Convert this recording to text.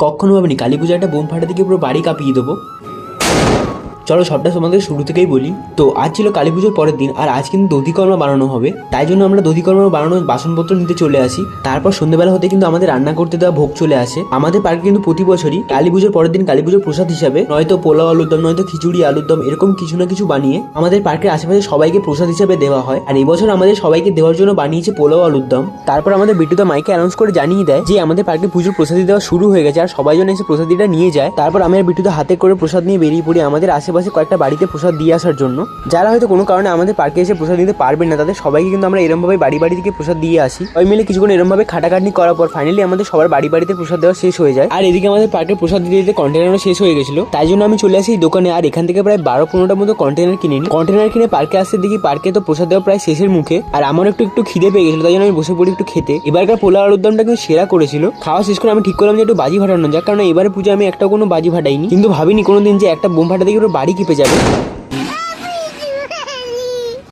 কখনো ভাবিনি কালী পূজা একটা বোম ফাটা থেকে পুরো বাড়ি কাঁপিয়ে দেবো। চলো সবটা তোমাদের শুরু থেকেই বলি। তো আজ ছিল কালী পুজোর পরের দিন, আর আজ কিন্তু দধিকর্মা বানানো হবে। তাই জন্য আমরা দধিকর্মা বানানোর বাসনপত্র নিতে চলে আসি। তারপর সন্ধ্যেবেলা হতে কিন্তু আমাদের রান্না করতে দেওয়া ভোগ চলে আসে। আমাদের পার্কে কিন্তু প্রতি বছরই কালী পুজোর পরের দিন কালী পুজোর প্রসাদ হিসাবে নয়তো পোলাও আলুর দম, নয়তো খিচুড়ি আলুর দম, এরকম কিছু না কিছু বানিয়ে আমাদের পার্কের আশেপাশে সবাইকে প্রসাদ হিসাবে দেওয়া হয়। আর এবছর আমাদের সবাইকে দেওয়ার জন্য বানিয়েছে পোলাও আলুর দম। তারপর আমাদের বিটুদা মাইকে অ্যানাউন্স করে জানিয়ে দেয় যে আমাদের পার্কে পুজোর প্রসাদি দেওয়া শুরু হয়ে গেছে, আর সবাই যেন এসে প্রসাদিটা নিয়ে যায়। তারপর আমি আর বিটুদা হাতে করে প্রসাদ নিয়ে বেরিয়ে পড়ি আমাদের আশেপাশে কয়েকটা বাড়িতে প্রসাদ দিয়ে আসার জন্য। যারা হয়তো কোনো কারণে আমাদের পার্কে এসে প্রসাদ নিতে পারবেন না, তাদের সবাইকে কিন্তু আমরা এরমভাবে বাড়ি বাড়ি থেকে প্রসাদ দিয়ে আসি। ওই মিলে কিছুক্ষণ এরমভাবে খাটাখাটনি করার পর ফাইনালি আমাদের সবার বাড়ি বাড়িতে প্রসাদ দেওয়া শেষ হয়ে যায়। আর এদিকে আমাদের পার্কের প্রসাদ দিতে দিতে কন্টেনারও শেষ হয়ে গেছিল। তাই জন্য আমি চলে আসি এই দোকানে, আর এখান থেকে প্রায় 12-15টার মতো কন্টেনার কিনে নিই। কন্টেনার কিনে পার্কে আসতে দেখি পার্কে তো প্রসাদ দেওয়া প্রায় শেষের মুখে, আর আমার একটু খিদে পেয়ে গেছিল। তাই জন্য আমি বসে পড়ি একটু খেতে। এবারকার পোলাও আলুর দমটা কিন্তু সেরা করেছিল। খাওয়া শেষ করে আমি ঠিক করলাম যে একটু বাজি ফাটানো যাক, কারণ এবারে পুজো আমি একটা কোনো বাজি ফাটাইনি, কিন্তু ভাবিনি কোনোদিন যে একটা বোম ফাটাতে গিয়ে পুরো বাড়ি কেঁপে যাবে।